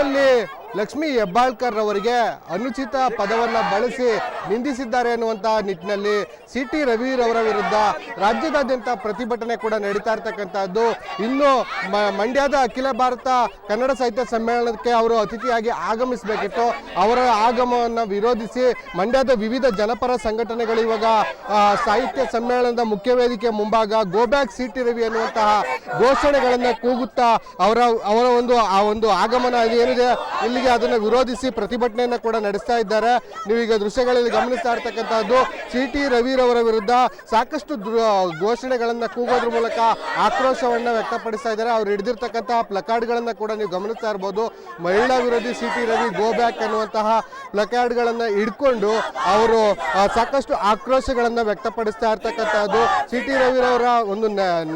ನಿಟ್ಟಿನಲ್ಲಿ ಲಕ್ಷ್ಮೀ ಹೆಬ್ಬಾಳ್ಕರ್ ಅವರಿಗೆ ಅನುಚಿತ ಪದವನ್ನು ಬಳಸಿ ನಿಂದಿಸಿದ್ದಾರೆ ಅನ್ನುವಂತಹ ನಿಟ್ಟಿನಲ್ಲಿ ಸಿ.ಟಿ. ರವಿರವರ ವಿರುದ್ಧ ರಾಜ್ಯದಾದ್ಯಂತ ಪ್ರತಿಭಟನೆ ಕೂಡ ನಡೀತಾ ಇರ್ತಕ್ಕಂಥದ್ದು. ಇನ್ನು ಮಂಡ್ಯದ ಅಖಿಲ ಭಾರತ ಕನ್ನಡ ಸಾಹಿತ್ಯ ಸಮ್ಮೇಳನಕ್ಕೆ ಅವರು ಅತಿಥಿಯಾಗಿ ಆಗಮಿಸಬೇಕಿತ್ತು. ಅವರ ಆಗಮನವನ್ನು ವಿರೋಧಿಸಿ ಮಂಡ್ಯದ ವಿವಿಧ ಜನಪರ ಸಂಘಟನೆಗಳು ಇವಾಗ ಸಾಹಿತ್ಯ ಸಮ್ಮೇಳನದ ಮುಖ್ಯ ವೇದಿಕೆ ಮುಂಭಾಗ ಗೋ ಬ್ಯಾಕ್ ಸಿ.ಟಿ. ರವಿ ಅನ್ನುವಂತಹ ಘೋಷಣೆಗಳನ್ನು ಕೂಗುತ್ತಾ ಅವರ ಒಂದು ಆಗಮನ ಏನಿದೆ ಇಲ್ಲಿಗೆ ಅದನ್ನು ವಿರೋಧಿಸಿ ಪ್ರತಿಭಟನೆಯನ್ನು ಕೂಡ ನಡೆಸ್ತಾ ಇದ್ದಾರೆ. ನೀವೀಗ ದೃಶ್ಯಗಳಲ್ಲಿ ಗಮನಿಸ್ತಾ ಇರ್ತಕ್ಕಂಥದ್ದು ಸಿ.ಟಿ. ರವಿರವರ ವಿರುದ್ಧ ಸಾಕಷ್ಟು ಘೋಷಣೆಗಳನ್ನು ಕೂಗೋದ್ರ ಮೂಲಕ ಆಕ್ರೋಶವನ್ನು ವ್ಯಕ್ತಪಡಿಸ್ತಾ ಇದ್ದಾರೆ. ಅವ್ರು ಹಿಡಿದಿರ್ತಕ್ಕಂತಹ ಪ್ಲಕಾರ್ಡ್ಗಳನ್ನು ಕೂಡ ನೀವು ಗಮನಿಸ್ತಾ ಇರ್ಬೋದು. ಮಹಿಳಾ ವಿರೋಧಿ ಸಿ.ಟಿ. ರವಿ ಗೋ ಬ್ಯಾಕ್ ಅನ್ನುವಂತಹ ಪ್ಲಕಾರ್ಡ್ಗಳನ್ನು ಹಿಡ್ಕೊಂಡು ಅವರು ಸಾಕಷ್ಟು ಆಕ್ರೋಶಗಳನ್ನು ವ್ಯಕ್ತಪಡಿಸ್ತಾ ಇರ್ತಕ್ಕಂಥದ್ದು. ಸಿ.ಟಿ. ರವಿರವರ ಒಂದು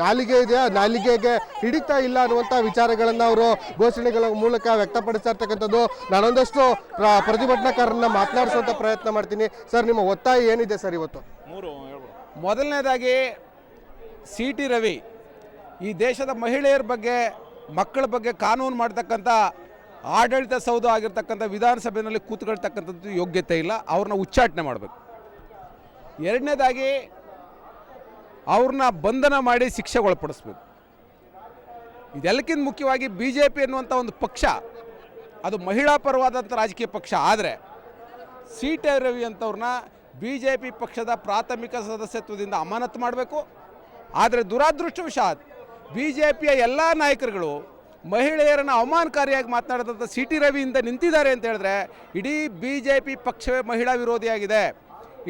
ನಾಲಿಗೆ ಇದೆ, ನಾಲಿಗೆಗೆ ಹಿಡಿತಾ ಇಲ್ಲ ಅನ್ನುವಂತಹ ವಿಚಾರಗಳನ್ನು ಅವರು ಘೋಷಣೆಗಳ ಮೂಲಕ ವ್ಯಕ್ತಪಡಿಸ್ತಾ ಇರ್ತಕ್ಕಂಥದ್ದು. ನಾನೊಂದಷ್ಟು ಪ್ರತಿಭಟನಾಕಾರರನ್ನ ಮಾತನಾಡಿಸುವಂತ ಪ್ರಯತ್ನ ಮಾಡ್ತೀನಿ. ಸರ್, ನಿಮ್ಮ ಒತ್ತಾಯ ಏನಿದೆ ಸರ್ ಇವತ್ತು? ಮೊದಲನೇದಾಗಿ ಸಿ.ಟಿ. ರವಿ ಈ ದೇಶದ ಮಹಿಳೆಯರ ಬಗ್ಗೆ, ಮಕ್ಕಳ ಬಗ್ಗೆ ಕಾನೂನು ಮಾಡ್ತಕ್ಕಂಥ ಆಡಳಿತ ಸೌಧ ಆಗಿರ್ತಕ್ಕಂಥ ವಿಧಾನಸಭೆಯಲ್ಲಿ ಕೂತ್ಕೊಳ್ತಕ್ಕಂಥದ್ದು ಯೋಗ್ಯತೆ ಇಲ್ಲ. ಅವ್ರನ್ನ ಉಚ್ಚಾಟನೆ ಮಾಡಬೇಕು. ಎರಡನೇದಾಗಿ ಅವ್ರನ್ನ ಬಂಧನ ಮಾಡಿ ಶಿಕ್ಷೆಗೊಳಪಡಿಸ್ಬೇಕು. ಇದೆಲ್ಲಕ್ಕಿಂತ ಮುಖ್ಯವಾಗಿ BJP ಅನ್ನುವಂಥ ಒಂದು ಪಕ್ಷ ಅದು ಮಹಿಳಾ ಪರವಾದಂಥ ರಾಜಕೀಯ ಪಕ್ಷ. ಆದರೆ ಸಿ.ಟಿ. ರವಿ ಅಂಥವ್ರನ್ನ BJP ಪಕ್ಷದ ಪ್ರಾಥಮಿಕ ಸದಸ್ಯತ್ವದಿಂದ ಅಮಾನತು ಮಾಡಬೇಕು. ಆದರೆ ದುರಾದೃಷ್ಟವಶಾತ್ BJPಯ ಎಲ್ಲ ನಾಯಕರುಗಳು ಮಹಿಳೆಯರನ್ನು ಅವಮಾನಕಾರಿಯಾಗಿ ಮಾತನಾಡಿದಂಥ ಸಿ.ಟಿ. ರವಿಯಿಂದ ನಿಂತಿದ್ದಾರೆ ಅಂತ ಹೇಳಿದ್ರೆ ಇಡೀ BJP ಪಕ್ಷವೇ ಮಹಿಳಾ ವಿರೋಧಿಯಾಗಿದೆ.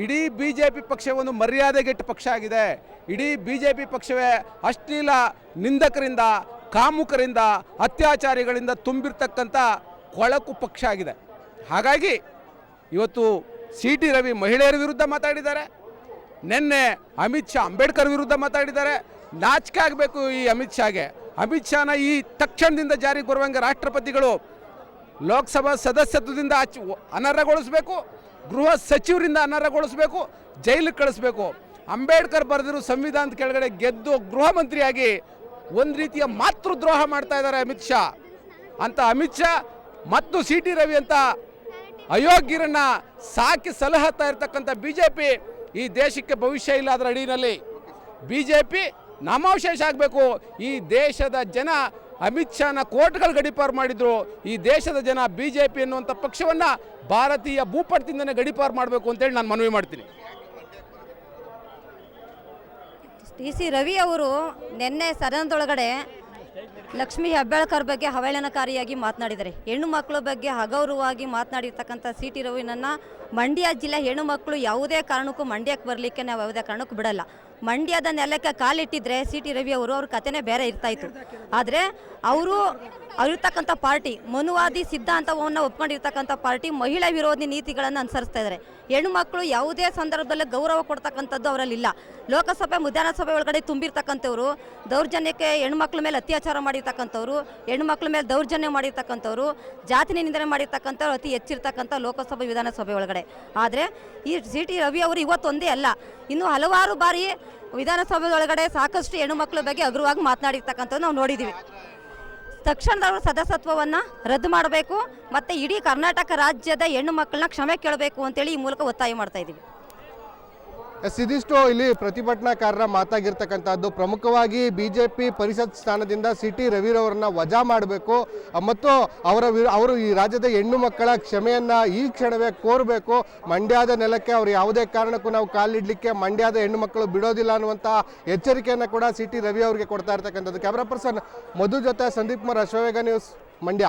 ಇಡೀ BJP ಪಕ್ಷ ಒಂದು ಮರ್ಯಾದೆಗೆಟ್ಟ ಪಕ್ಷ ಆಗಿದೆ. ಇಡೀ BJP ಪಕ್ಷವೇ ಅಶ್ಲೀಲ ನಿಂದಕರಿಂದ, ಕಾಮುಕರಿಂದ, ಅತ್ಯಾಚಾರಿಗಳಿಂದ ತುಂಬಿರ್ತಕ್ಕಂಥ ಕೊಳಕು ಪಕ್ಷ ಆಗಿದೆ. ಹಾಗಾಗಿ ಇವತ್ತು ಸಿ.ಟಿ. ರವಿ ಮಹಿಳೆಯರ ವಿರುದ್ಧ ಮಾತಾಡಿದ್ದಾರೆ. ನಿನ್ನೆ ಅಮಿತ್ ಶಾ ಅಂಬೇಡ್ಕರ್ ವಿರುದ್ಧ ಮಾತಾಡಿದ್ದಾರೆ. ನಾಚಿಕೆ ಆಗಬೇಕು ಈ ಅಮಿತ್ ಶಾಗೆ. ಅಮಿತ್ ಶಾನ ಈ ತಕ್ಷಣದಿಂದ ಜಾರಿಗೆ ಬರುವಂಗೆ ರಾಷ್ಟ್ರಪತಿಗಳು ಲೋಕಸಭಾ ಸದಸ್ಯತ್ವದಿಂದ ಅನರ್ಹಗೊಳಿಸಬೇಕು, ಗೃಹ ಸಚಿವರಿಂದ ಅನರ್ಹಗೊಳಿಸಬೇಕು, ಜೈಲಿಗೆ ಕಳಿಸ್ಬೇಕು. ಅಂಬೇಡ್ಕರ್ ಬರೆದಿರೋ ಸಂವಿಧಾನದ ಕೆಳಗಡೆ ಗೆದ್ದು ಗೃಹ ಮಂತ್ರಿಯಾಗಿ ಒಂದು ರೀತಿಯ ಮಾತೃದ್ರೋಹ ಮಾಡ್ತಾ ಇದ್ದಾರೆ ಅಮಿತ್ ಶಾ. ಅಂತ ಅಮಿತ್ ಶಾ ಮತ್ತು ಸಿ.ಟಿ. ರವಿ ಅಂತ ಅಯೋಗ್ಯರನ್ನ ಸಾಕಿ ಸಲಹುತ್ತಾ ಇರ್ತಕ್ಕಂಥ BJP ಈ ದೇಶಕ್ಕೆ ಭವಿಷ್ಯ ಇಲ್ಲ. ಅದರ ಅಡಿಯಲ್ಲಿ BJP ನಾಮಾವಶೇಷ ಆಗಬೇಕು. ಈ ದೇಶದ ಜನ ಅಮಿತ್ ಶಾನ ಕೋರ್ಟ್ಗಳು ಗಡೀಪಾರು ಮಾಡಿದ್ರು. ಈ ದೇಶದ ಜನ BJP ಅನ್ನುವಂಥ ಪಕ್ಷವನ್ನು ಭಾರತೀಯ ಭೂಪಟದಿಂದನೇ ಗಡೀಪಾರು ಮಾಡಬೇಕು ಅಂತೇಳಿ ನಾನು ಮನವಿ ಮಾಡ್ತೀನಿ. ಸಿ ರವಿ ಅವರು ನಿನ್ನೆ ಸದನದೊಳಗಡೆ ಲಕ್ಷ್ಮೀ ಹೆಬ್ಬಾಳ್ಕರ್ ಬಗ್ಗೆ ಅವಹೇಳನಕಾರಿಯಾಗಿ ಮಾತನಾಡಿದ್ದಾರೆ. ಹೆಣ್ಣು ಮಕ್ಕಳ ಬಗ್ಗೆ ಅಗೌರವವಾಗಿ ಮಾತನಾಡಿರ್ತಕ್ಕಂಥ ಸಿ.ಟಿ. ರವಿನನ್ನು ಮಂಡ್ಯ ಜಿಲ್ಲೆ ಹೆಣ್ಣು ಮಕ್ಕಳು ಯಾವುದೇ ಕಾರಣಕ್ಕೂ ಮಂಡ್ಯಕ್ಕೆ ಬರಲಿಕ್ಕೆ ನಾವು ಯಾವುದೇ ಕಾರಣಕ್ಕೂ ಬಿಡಲ್ಲ. ಮಂಡ್ಯದ ನೆಲಕ್ಕೆ ಕಾಲಿಟ್ಟಿದ್ರೆ ಸಿ.ಟಿ. ರವಿ ಅವ್ರ ಕಥೆನೇ ಬೇರೆ ಇರ್ತಾಯಿತ್ತು. ಆದರೆ ಅವರು ಇರ್ತಕ್ಕಂಥ ಪಾರ್ಟಿ ಮನುವಾದಿ ಸಿದ್ಧಾಂತವನ್ನು ಒಪ್ಕೊಂಡಿರ್ತಕ್ಕಂಥ ಪಾರ್ಟಿ ಮಹಿಳಾ ವಿರೋಧಿ ನೀತಿಗಳನ್ನು ಅನುಸರಿಸ್ತಾ ಇದ್ದಾರೆ. ಹೆಣ್ಣು ಮಕ್ಕಳು ಯಾವುದೇ ಸಂದರ್ಭದಲ್ಲಿ ಗೌರವ ಕೊಡ್ತಕ್ಕಂಥದ್ದು ಅವರಲ್ಲಿಲ್ಲ. ಲೋಕಸಭೆ ವಿಧಾನಸಭೆ ಒಳಗಡೆ ತುಂಬಿರ್ತಕ್ಕಂಥವ್ರು, ದೌರ್ಜನ್ಯಕ್ಕೆ ಹೆಣ್ಮಕ್ಳ ಮೇಲೆ ಅತ್ಯಾಚಾರ ಮಾಡಿರ್ತಕ್ಕಂಥವ್ರು, ಹೆಣ್ಮಕ್ಳ ಮೇಲೆ ದೌರ್ಜನ್ಯ ಮಾಡಿರ್ತಕ್ಕಂಥವ್ರು, ಜಾತಿ ನಿಂದನೆ ಮಾಡಿರ್ತಕ್ಕಂಥವ್ರು ಅತಿ ಹೆಚ್ಚಿರ್ತಕ್ಕಂಥ ಲೋಕಸಭೆ ವಿಧಾನಸಭೆ ಒಳಗಡೆ. ಆದರೆ ಈ ಸಿ.ಟಿ. ರವಿ ಅವರು ಇವತ್ತೊಂದೇ ಅಲ್ಲ, ಇನ್ನೂ ಹಲವಾರು ಬಾರಿ ವಿಧಾನಸಭೆ ಒಳಗಡೆ ಸಾಕಷ್ಟು ಹೆಣ್ಣುಮಕ್ಳ ಬಗ್ಗೆ ಅಗ್ರವಾಗಿ ಮಾತನಾಡಿರ್ತಕ್ಕಂಥದ್ದು ನಾವು ನೋಡಿದ್ದೀವಿ. ತಕ್ಷಣದವರು ಸದಸ್ಯತ್ವವನ್ನು ರದ್ದು ಮಾಡಬೇಕು ಮತ್ತು ಇಡೀ ಕರ್ನಾಟಕ ರಾಜ್ಯದ ಹೆಣ್ಣು ಮಕ್ಕಳನ್ನ ಕ್ಷಮೆ ಕೇಳಬೇಕು ಅಂತೇಳಿ ಈ ಮೂಲಕ ಒತ್ತಾಯ ಮಾಡ್ತಾ ಇದ್ದೀವಿ. ಇದಿಷ್ಟು ಇಲ್ಲಿ ಪ್ರತಿಭಟನಾಕಾರರ ಮಾತಾಗಿರ್ತಕ್ಕಂಥದ್ದು. ಪ್ರಮುಖವಾಗಿ BJP ಪರಿಷತ್ ಸ್ಥಾನದಿಂದ ಸಿ.ಟಿ. ರವಿರವರನ್ನ ವಜಾ ಮಾಡಬೇಕು ಮತ್ತು ಅವರು ಈ ರಾಜ್ಯದ ಹೆಣ್ಣು ಮಕ್ಕಳ ಕ್ಷಮೆಯನ್ನು ಈ ಕ್ಷಣವೇ ಕೋರಬೇಕು. ಮಂಡ್ಯದ ನೆಲಕ್ಕೆ ಅವರು ಯಾವುದೇ ಕಾರಣಕ್ಕೂ ನಾವು ಕಾಲಿಡಲಿಕ್ಕೆ ಮಂಡ್ಯದ ಹೆಣ್ಣು ಮಕ್ಕಳು ಬಿಡೋದಿಲ್ಲ ಅನ್ನುವಂಥ ಎಚ್ಚರಿಕೆಯನ್ನು ಕೂಡ ಸಿ.ಟಿ. ರವಿ ಅವರಿಗೆ ಕೊಡ್ತಾ ಇರ್ತಕ್ಕಂಥದ್ದು. ಕ್ಯಾಮ್ರಾ ಪರ್ಸನ್ ಮಧು ಜೊತೆ ಸಂದೀಪ್ ಕುಮಾರ್, ಅಶ್ವವೇಗ ನ್ಯೂಸ್, ಮಂಡ್ಯ.